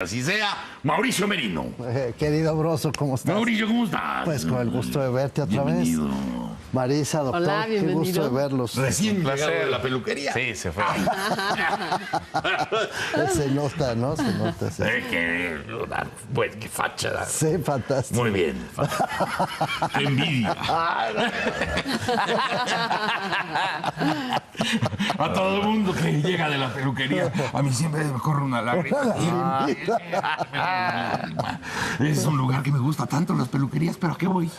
Así sea, Mauricio Merino. Querido Broso, ¿cómo estás? Mauricio, ¿cómo estás? Pues con el gusto de verte otra Bienvenido. vez. Marisa, doctor, Hola, qué bienvenido. gusto de verlos. Recién llegado de la peluquería. Sí, se fue. Se nota, ¿no? Se nota, sí. Pues qué facha. Sí, fantástico. Muy bien. Qué envidia. A todo el mundo que llega de la peluquería, a mí siempre me corre una lágrima. Es un lugar que me gusta tanto, las peluquerías, pero ¿a qué voy?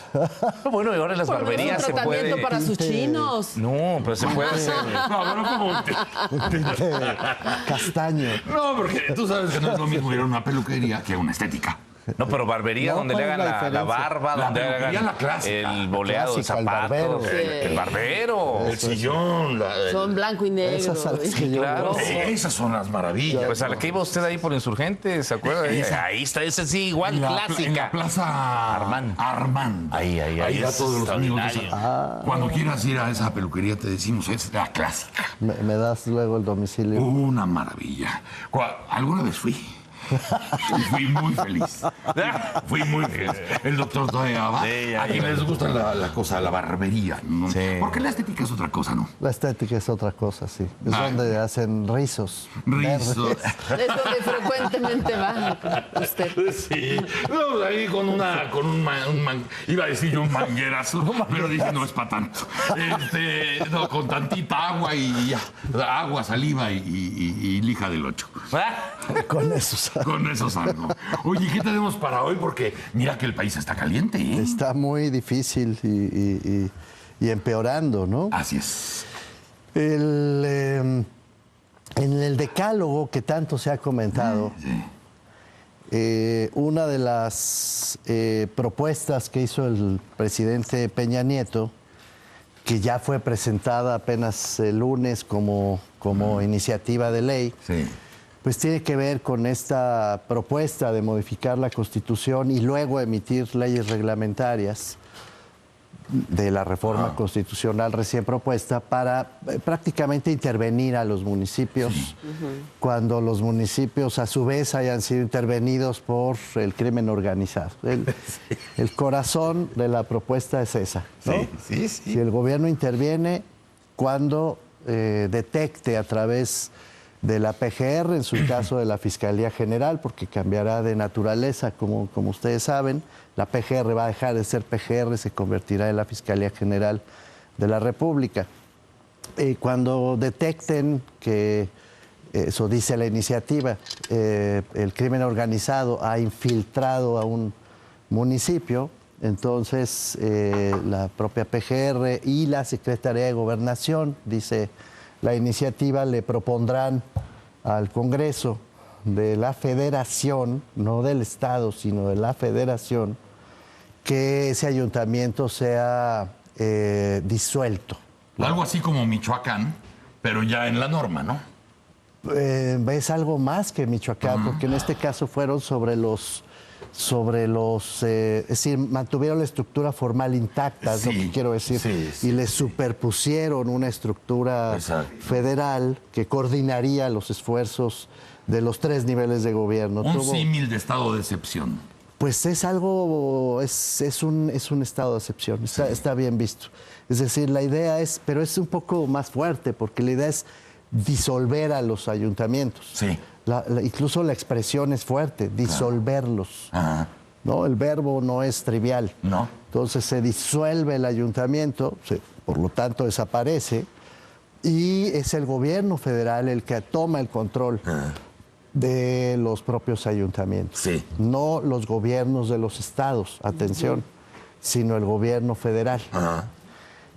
Bueno, y ahora en las Por lo menos barberías un se tratamiento puede. para sus chinos. No, pero se puede hacer. No, pero ¿cómo te... Castaño. No, porque tú sabes que no es lo mismo ir a una peluquería que a una estética. No, pero barbería No, donde ¿cuál le es hagan la la diferencia? barba, La donde peluquería, hagan la clásica. el boleado de Clásica, el zapatos. barbero. El barbero. El sillón, Son blanco y negro. Esas a las que yo claro. veo. esas son las maravillas. Pues a la que iba usted ahí por Insurgentes, ¿se acuerda? Ahí está, ese sí, igual, En la clásica. plaza Armand. Ahí Ahí a es todos los amigos. extraordinario. Cuando quieras ir a esa peluquería, te decimos, es la clásica. Me das luego el domicilio. Una maravilla. ¿Alguna vez fui? Y fui muy feliz. Fui muy feliz. El doctor todavía va. Sí, A quien les gusta la cosa, la barbería, ¿no? Sí. Porque la estética es otra cosa, ¿no? La estética es otra cosa, sí. Es Ah. donde hacen rizos. Rizos. verdes. Es donde frecuentemente va usted. Sí. No, ahí con iba a decir yo un manguerazo, pero dije no es para tanto. No, con tantita agua y ya. Agua, saliva y lija del 8. Con esos. Con eso salgo. Oye, ¿qué tenemos para hoy? Porque mira que el país está caliente, ¿eh? Está muy difícil y empeorando, ¿no? Así es. En el decálogo que tanto se ha comentado, una de las propuestas que hizo el presidente Peña Nieto, que ya fue presentada apenas el lunes como iniciativa de ley, Sí. pues tiene que ver con esta propuesta de modificar la Constitución y luego emitir leyes reglamentarias de la reforma constitucional recién propuesta para prácticamente intervenir a los municipios cuando los municipios a su vez hayan sido intervenidos por el crimen organizado. El corazón de la propuesta es esa, ¿no? Sí. Si el gobierno interviene cuando detecte a través de la PGR, en su caso de la Fiscalía General, porque cambiará de naturaleza, como ustedes saben. La PGR va a dejar de ser PGR, se convertirá en la Fiscalía General de la República. Cuando detecten que, eso dice la iniciativa, el crimen organizado ha infiltrado a un municipio, entonces la propia PGR y la Secretaría de Gobernación, dice la iniciativa, le propondrán al Congreso de la Federación, no del Estado, sino de la Federación, que ese ayuntamiento sea disuelto. Algo así como Michoacán, pero ya en la norma, ¿no? Es algo más que Michoacán, porque en este caso fueron sobre los es decir, mantuvieron la estructura formal intacta, es lo que quiero decir, y le superpusieron una estructura federal que coordinaría los esfuerzos de los 3 niveles de gobierno. Un símil de estado de excepción. Pues es algo, es un estado de excepción, está bien visto. Es decir, la idea es, pero es un poco más fuerte, porque la idea es disolver a los ayuntamientos. Sí. Incluso la expresión es fuerte, disolverlos. Ajá. ¿No? El verbo no es trivial. No. Entonces se disuelve el ayuntamiento, por lo tanto desaparece, y es el gobierno federal el que toma el control de los propios ayuntamientos. Sí. No los gobiernos de los estados, atención, sino el gobierno federal. Ajá.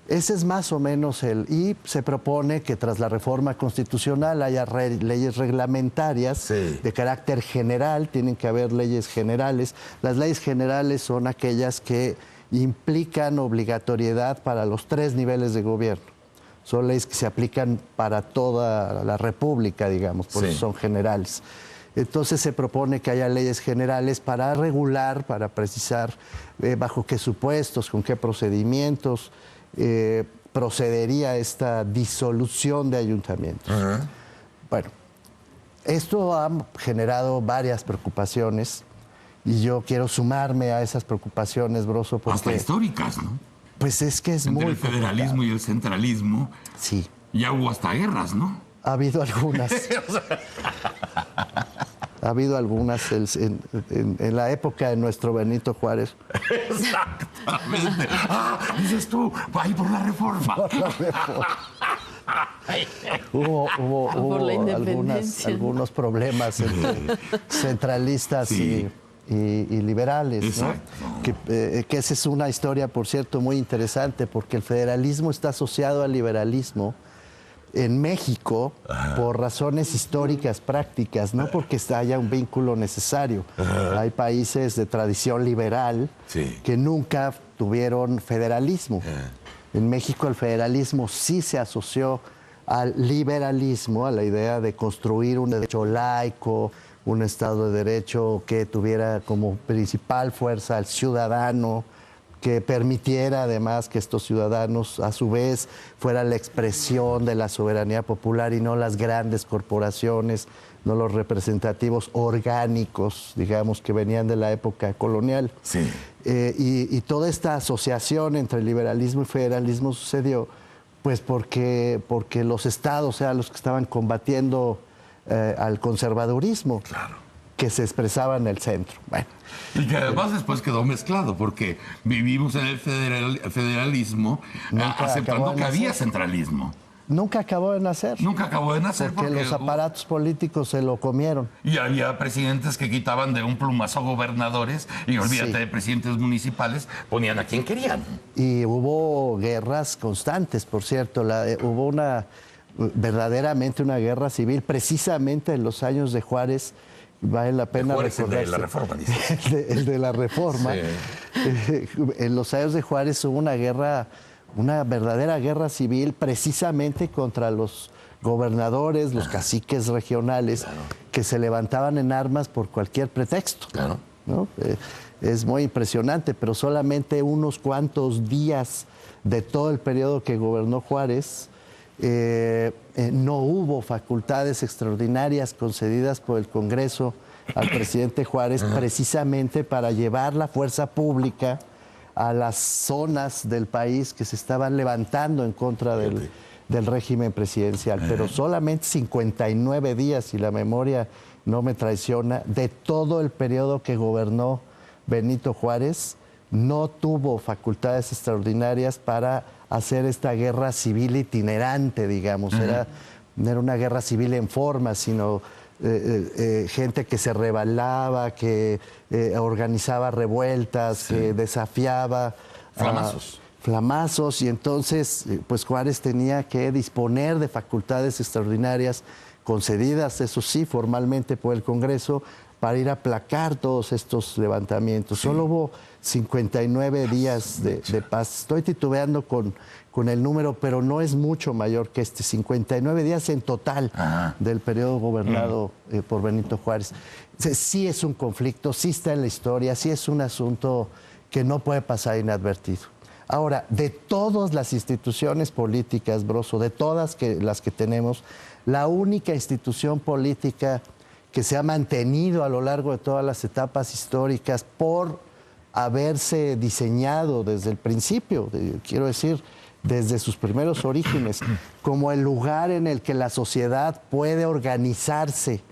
Ese es más o menos y se propone que tras la reforma constitucional haya leyes reglamentarias de carácter general, tienen que haber leyes generales. Las leyes generales son aquellas que implican obligatoriedad para los 3 niveles de gobierno. Son leyes que se aplican para toda la República, digamos, por eso son generales. Entonces se propone que haya leyes generales para regular, para precisar bajo qué supuestos, con qué procedimientos procedería esta disolución de ayuntamientos. Bueno, Esto ha generado varias preocupaciones y yo quiero sumarme a esas preocupaciones, Broso, porque... Hasta históricas, ¿no? Pues es que es Entre muy el federalismo y el centralismo. Sí, Ya hubo hasta guerras, ¿no? ha habido algunas. Ha habido algunas en la época de nuestro Benito Juárez. Exactamente. Dices tú, ahí por la reforma. Hubo Por la independencia. algunos problemas entre centralistas Sí. y liberales, ¿no? Exacto. Que esa es una historia, por cierto, muy interesante, porque el federalismo está asociado al liberalismo en México por razones históricas prácticas, no porque haya un vínculo necesario. Hay países de tradición liberal Sí. que nunca tuvieron federalismo. En México el federalismo sí se asoció al liberalismo, a la idea de construir un derecho laico, un Estado de Derecho que tuviera como principal fuerza al ciudadano, que permitiera además que estos ciudadanos a su vez fueran la expresión de la soberanía popular y no las grandes corporaciones, no los representativos orgánicos, digamos, que venían de la época colonial. Sí. Y toda esta asociación entre liberalismo y federalismo sucedió pues porque los estados eran los que estaban combatiendo al conservadurismo. Claro. Que se expresaba en el centro. Bueno, Y que además después quedó mezclado, porque vivimos en el federalismo Nunca aceptando acabó de que había nacer. centralismo. nunca acabó de nacer. Nunca acabó de nacer Porque los aparatos políticos se lo comieron. Y había presidentes que quitaban de un plumazo gobernadores y olvídate Sí. de presidentes municipales, ponían a quien querían. Y hubo guerras constantes, por cierto. Hubo verdaderamente una guerra civil, precisamente en los años de Juárez. Vale la pena recordar. De la reforma, dice. El de la reforma. Sí. En los años de Juárez hubo una verdadera guerra civil, precisamente contra los gobernadores, los caciques regionales, que se levantaban en armas por cualquier pretexto. Claro. ¿No? Es muy impresionante, pero solamente unos cuantos días de todo el periodo que gobernó Juárez, no hubo facultades extraordinarias concedidas por el Congreso al presidente Juárez precisamente para llevar la fuerza pública a las zonas del país que se estaban levantando en contra del régimen presidencial. Pero solamente 59 días, si la memoria no me traiciona, de todo el periodo que gobernó Benito Juárez, no tuvo facultades extraordinarias para hacer esta guerra civil itinerante, digamos. Era una guerra civil en forma, sino gente que se rebelaba, que organizaba revueltas, que desafiaba. Flamazos. Flamazos, y entonces pues Juárez tenía que disponer de facultades extraordinarias concedidas, eso sí, formalmente por el Congreso, para ir a aplacar todos estos levantamientos. Sí. Solo hubo 59 días de paz. Estoy titubeando con el número, pero no es mucho mayor que 59 días en total del periodo gobernado por Benito Juárez. Sí es un conflicto, sí está en la historia, sí es un asunto que no puede pasar inadvertido. Ahora, de todas las instituciones políticas, Broso, de todas las que tenemos, la única institución política que se ha mantenido a lo largo de todas las etapas históricas por haberse diseñado desde el principio, quiero decir, desde sus primeros orígenes, como el lugar en el que la sociedad puede organizarse,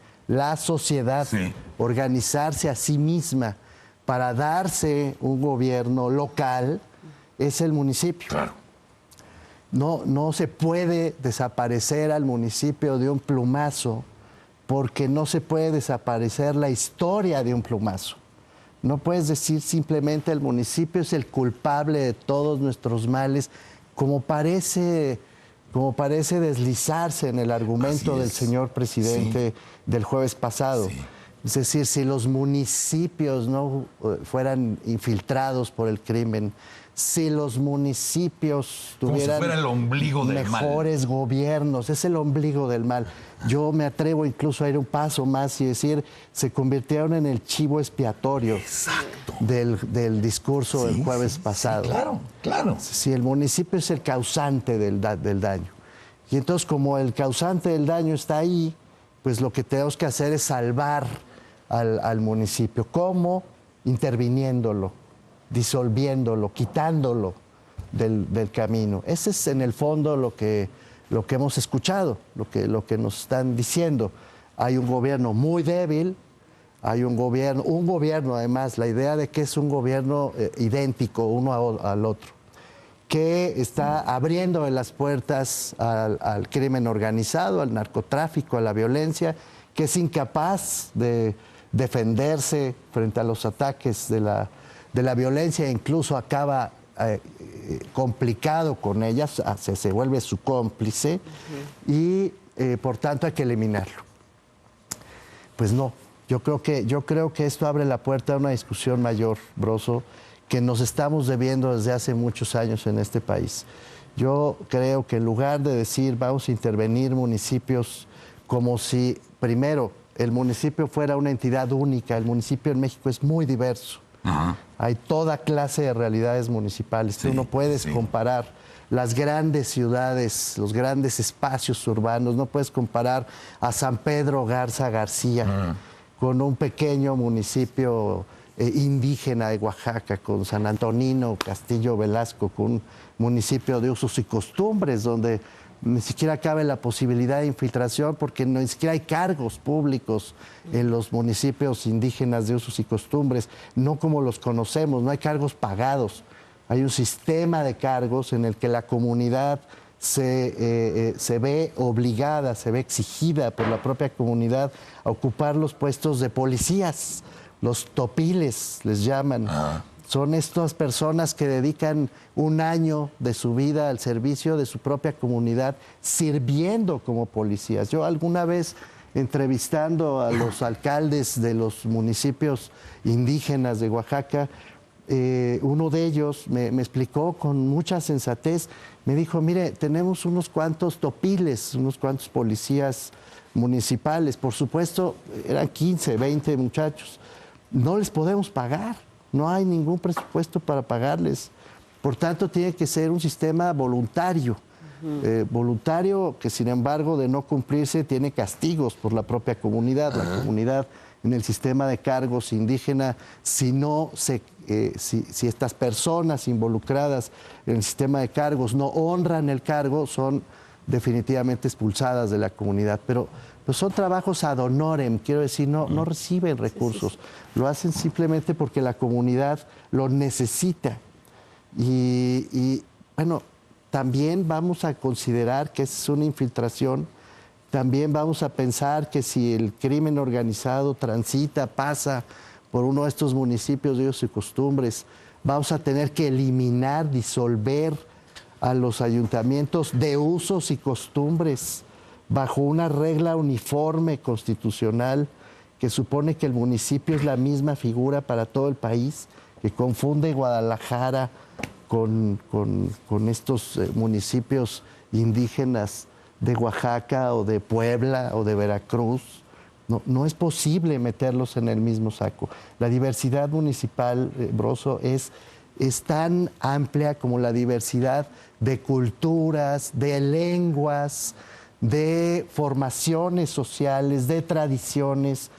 organizarse a sí misma para darse un gobierno local, es el municipio. Claro. No se puede desaparecer al municipio de un plumazo, porque no se puede desaparecer la historia de un plumazo. No puedes decir simplemente el municipio es el culpable de todos nuestros males, como parece deslizarse en el argumento del señor presidente del jueves pasado. Sí. Es decir, si los municipios no fueran infiltrados por el crimen, si los municipios tuvieran como si fuera el ombligo del mejores gobiernos, es el ombligo del mal. Yo me atrevo incluso a ir un paso más y decir, se convirtieron en el chivo expiatorio del discurso del jueves pasado. Claro. Si el municipio es el causante del daño. Y entonces, como el causante del daño está ahí, pues lo que tenemos que hacer es salvar al municipio. ¿Cómo? Interviniéndolo, disolviéndolo, quitándolo del camino. Ese es en el fondo lo que hemos escuchado, lo que nos están diciendo. Hay un gobierno muy débil, hay un gobierno además, la idea de que es un gobierno idéntico uno al otro, que está abriendo las puertas al crimen organizado, al narcotráfico, a la violencia, que es incapaz de defenderse frente a los ataques de la violencia e incluso acaba complicado con ellas, se vuelve su cómplice y por tanto hay que eliminarlo. Pues no, yo creo que esto abre la puerta a una discusión mayor, Broso, que nos estamos debiendo desde hace muchos años en este país. Yo creo que en lugar de decir vamos a intervenir municipios como si, primero, el municipio fuera una entidad única, el municipio en México es muy diverso. Ajá. Hay toda clase de realidades municipales. Tú no puedes comparar las grandes ciudades, los grandes espacios urbanos, no puedes comparar a San Pedro Garza García con un pequeño municipio indígena de Oaxaca, con San Antonino, Castillo Velasco, con un municipio de usos y costumbres donde ni siquiera cabe la posibilidad de infiltración porque ni siquiera hay cargos públicos en los municipios indígenas de usos y costumbres, no como los conocemos, no hay cargos pagados. Hay un sistema de cargos en el que la comunidad se ve obligada, se ve exigida por la propia comunidad a ocupar los puestos de policías, los topiles les llaman. Son estas personas que dedican un año de su vida al servicio de su propia comunidad, sirviendo como policías. Yo alguna vez, entrevistando a los alcaldes de los municipios indígenas de Oaxaca, uno de ellos me explicó con mucha sensatez, me dijo, mire, tenemos unos cuantos topiles, unos cuantos policías municipales, por supuesto, eran 15, 20 muchachos, no les podemos pagar. No hay ningún presupuesto para pagarles. Por tanto, tiene que ser un sistema voluntario. Voluntario que, sin embargo, de no cumplirse, tiene castigos por la propia comunidad. La comunidad en el sistema de cargos indígena, si estas personas involucradas en el sistema de cargos no honran el cargo, son definitivamente expulsadas de la comunidad. Pero son trabajos ad honorem, quiero decir, no reciben recursos, lo hacen simplemente porque la comunidad lo necesita. Y bueno, también vamos a considerar que es una infiltración, también vamos a pensar que si el crimen organizado pasa por uno de estos municipios de usos y costumbres, vamos a tener que eliminar, disolver a los ayuntamientos de usos y costumbres, bajo una regla uniforme constitucional que supone que el municipio es la misma figura para todo el país, que confunde Guadalajara con estos municipios indígenas de Oaxaca o de Puebla o de Veracruz. No es posible meterlos en el mismo saco. La diversidad municipal, Broso, es tan amplia como la diversidad de culturas, de lenguas, de formaciones sociales, de tradiciones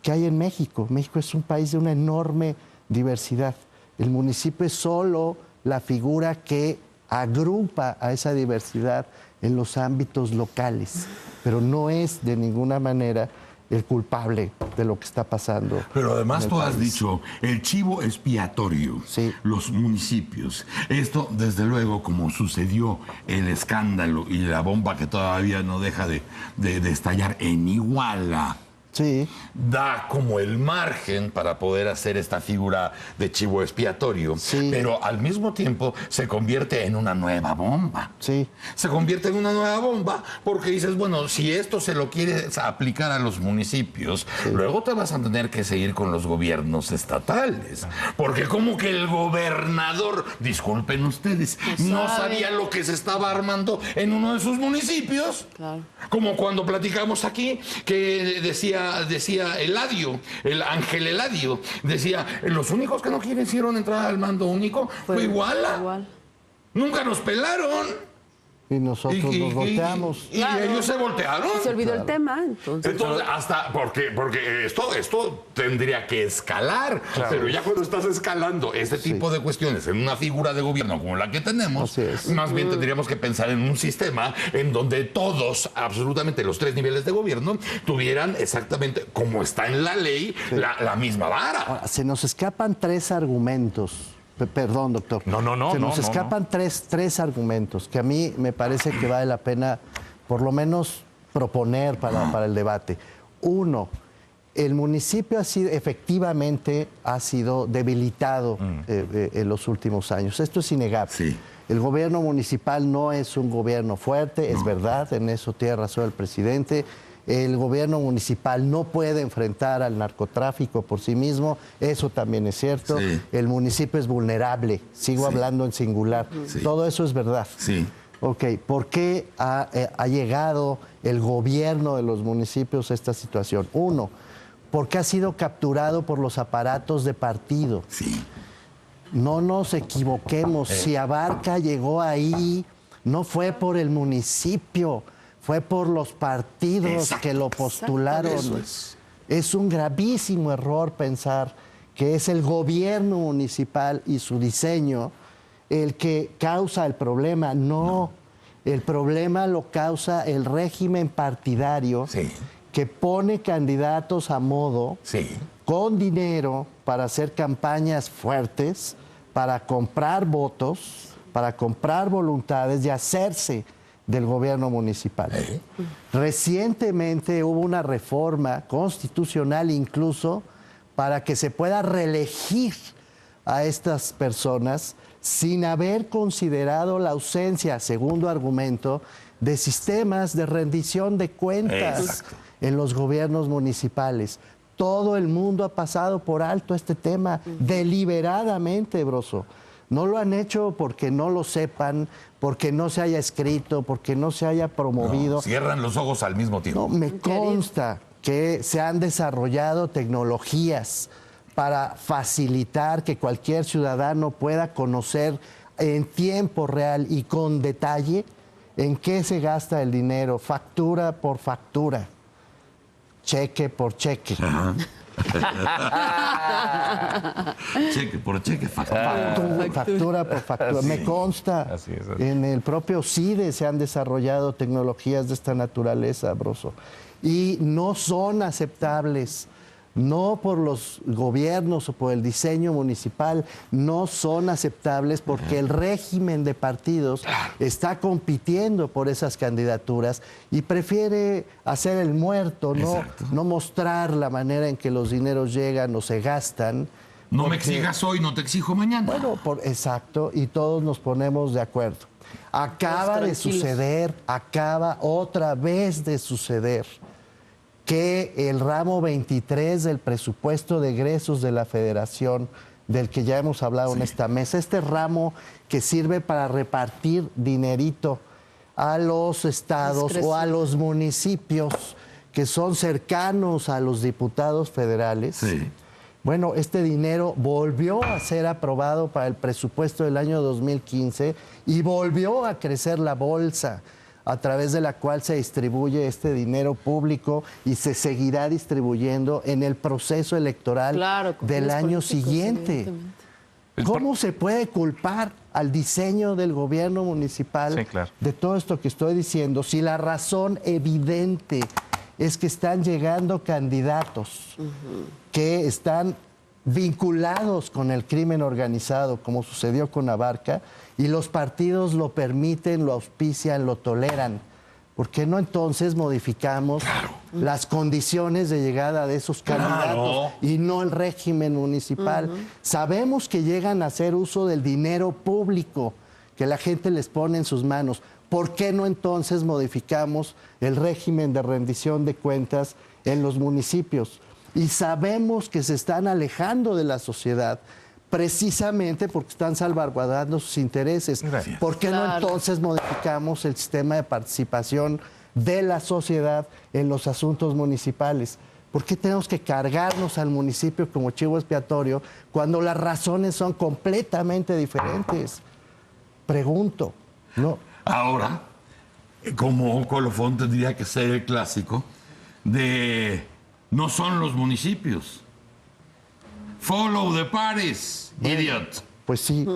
que hay en México. México es un país de una enorme diversidad. El municipio es solo la figura que agrupa a esa diversidad en los ámbitos locales, pero no es de ninguna manera el culpable de lo que está pasando. Pero además tú has dicho, el chivo expiatorio, sí, los municipios. Esto, desde luego, como sucedió el escándalo y la bomba que todavía no deja de estallar en Iguala, sí, da como el margen para poder hacer esta figura de chivo expiatorio, sí, pero al mismo tiempo se convierte en una nueva bomba. Sí. Se convierte en una nueva bomba porque dices, bueno, si esto se lo quieres aplicar a los municipios, sí, luego te vas a tener que seguir con los gobiernos estatales, porque como que el gobernador, disculpen ustedes, no sabía lo que se estaba armando en uno de sus municipios. Claro. Como cuando platicamos aquí, que decía Eladio, el Ángel Eladio, decía, los únicos que no quisieron entrar al mando único fue Iguala. Igual. Nunca nos pelaron. Y nosotros nos volteamos. Y ellos se voltearon. Se olvidó el tema, entonces. Entonces, porque esto tendría que escalar, pero ya cuando estás escalando este tipo de cuestiones en una figura de gobierno como la que tenemos, Así es. más bien tendríamos que pensar en un sistema en donde todos, absolutamente los 3 niveles de gobierno, tuvieran exactamente como está en la ley, la misma vara. Ahora, se nos escapan 3 argumentos. Perdón, doctor. No, Se nos escapan tres argumentos que a mí me parece que vale la pena por lo menos proponer para el debate. Uno, el municipio efectivamente ha sido debilitado en los últimos años. Esto es innegable. Sí. El gobierno municipal no es un gobierno fuerte, es verdad, en eso tiene razón el presidente. El gobierno municipal no puede enfrentar al narcotráfico por sí mismo, eso también es cierto. Sí. El municipio es vulnerable, sigo hablando en singular. Sí. Todo eso es verdad. Sí. Ok, ¿por qué ha llegado el gobierno de los municipios a esta situación? Uno, porque ha sido capturado por los aparatos de partido. Sí. No nos equivoquemos, si Abarca llegó ahí, no fue por el municipio, fue por los partidos que lo postularon. Eso es. Es un gravísimo error pensar que es el gobierno municipal y su diseño el que causa el problema. No, el problema lo causa el régimen partidario que pone candidatos a modo con dinero para hacer campañas fuertes, para comprar votos, para comprar voluntades y hacerse del gobierno municipal. Recientemente hubo una reforma constitucional incluso para que se pueda reelegir a estas personas sin haber considerado la ausencia, segundo argumento, de sistemas de rendición de cuentas en los gobiernos municipales. Todo el mundo ha pasado por alto este tema deliberadamente, Broso. No lo han hecho porque no lo sepan, porque no se haya escrito, porque no se haya promovido. No, cierran los ojos al mismo tiempo. No, me consta que se han desarrollado tecnologías para facilitar que cualquier ciudadano pueda conocer en tiempo real y con detalle en qué se gasta el dinero, factura por factura, cheque por cheque. Cheque por cheque, factura por factura. Sí. Me consta, Así es. en el propio CIDE se han desarrollado tecnologías de esta naturaleza, Broso, y no son aceptables. No por los gobiernos o por el diseño municipal, no son aceptables porque el régimen de partidos está compitiendo por esas candidaturas y prefiere hacer el muerto, no mostrar la manera en que los dineros llegan o se gastan. No me exijas hoy, no te exijo mañana. Bueno, exacto, y todos nos ponemos de acuerdo. Acaba de suceder, acaba otra vez de suceder que el ramo 23 del presupuesto de egresos de la Federación, del que ya hemos hablado en esta mesa, este ramo que sirve para repartir dinerito a los estados o a los municipios que son cercanos a los diputados federales. Bueno, este dinero volvió a ser aprobado para el presupuesto del año 2015 y volvió a crecer la bolsa a través de la cual se distribuye este dinero público y se seguirá distribuyendo en el proceso electoral del año siguiente. ¿Cómo se puede culpar al diseño del gobierno municipal de todo esto que estoy diciendo si la razón evidente es que están llegando candidatos que están vinculados con el crimen organizado, como sucedió con Abarca, y los partidos lo permiten, lo auspician, lo toleran? ¿Por qué no entonces modificamos las condiciones de llegada de esos candidatos y no el régimen municipal? Sabemos que llegan a hacer uso del dinero público que la gente les pone en sus manos. ¿Por qué no entonces modificamos el régimen de rendición de cuentas en los municipios? Y sabemos que se están alejando de la sociedad precisamente porque están salvaguardando sus intereses. ¿Por qué no entonces modificamos el sistema de participación de la sociedad en los asuntos municipales? ¿Por qué tenemos que cargarnos al municipio como chivo expiatorio cuando las razones son completamente diferentes? Pregunto, ¿no? Ahora, como colofón tendría que ser el clásico de no son los municipios. Follow the parties, idiot. Pues sí.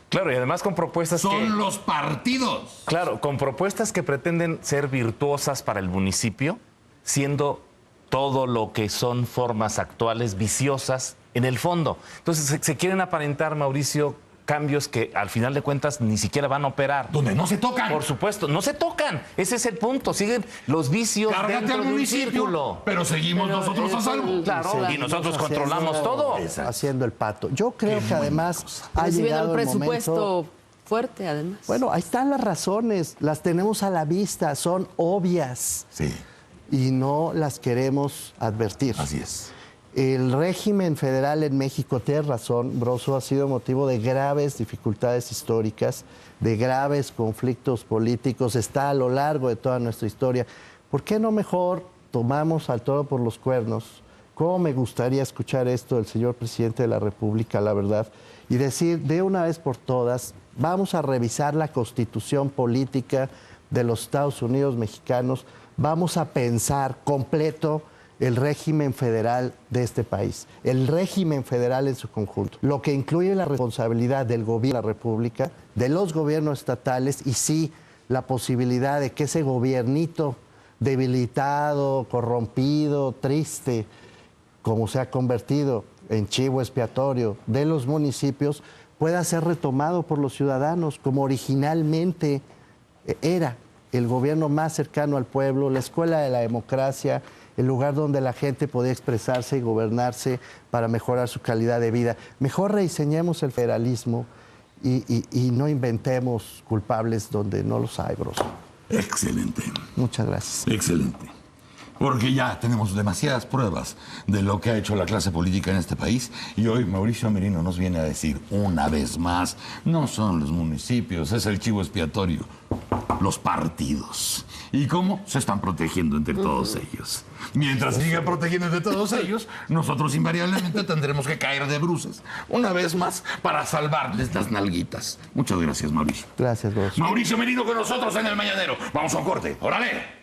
Claro, y además con propuestas Son los partidos. Claro, con propuestas que pretenden ser virtuosas para el municipio, siendo todo lo que son formas actuales viciosas en el fondo. Entonces se quieren aparentar, Mauricio, cambios que al final de cuentas ni siquiera van a operar. Donde no se tocan. Por supuesto, no se tocan. Ese es el punto. Siguen los vicios Cárgate dentro al de un municipio, círculo. pero seguimos nosotros a salvo. Claro, y nosotros controlamos todo. Haciendo el pato. Yo creo que además ha Recibiendo llegado un el presupuesto momento. fuerte, además. Bueno, ahí están las razones, las tenemos a la vista, son obvias Sí, y no las queremos advertir. así es. El régimen federal en México, tienes razón, Broso, ha sido motivo de graves dificultades históricas, de graves conflictos políticos, está a lo largo de toda nuestra historia. ¿Por qué no mejor tomamos al toro por los cuernos? ¿Cómo me gustaría escuchar esto del señor presidente de la República, la verdad? Y decir, de una vez por todas, vamos a revisar la constitución política de los Estados Unidos mexicanos, vamos a pensar completo el régimen federal de este país, el régimen federal en su conjunto, lo que incluye la responsabilidad del gobierno de la República, de los gobiernos estatales y sí la posibilidad de que ese gobiernito debilitado, corrompido, triste, como se ha convertido en chivo expiatorio de los municipios, pueda ser retomado por los ciudadanos como originalmente era el gobierno más cercano al pueblo, la escuela de la democracia, el lugar donde la gente podía expresarse y gobernarse para mejorar su calidad de vida. Mejor rediseñemos el federalismo y no inventemos culpables donde no los hay, Broso. Excelente, Muchas gracias. excelente. Porque ya tenemos demasiadas pruebas de lo que ha hecho la clase política en este país y hoy Mauricio Merino nos viene a decir una vez más, no son los municipios, es el chivo expiatorio, los partidos. ¿Y cómo? Se están protegiendo entre todos ellos. Mientras sigan protegiendo entre todos ellos, nosotros invariablemente tendremos que caer de bruces una vez más para salvarles las nalguitas. Muchas gracias, Mauricio. Gracias, Broso. Mauricio Merino con nosotros en El Mañanero. Vamos a un corte. ¡Órale!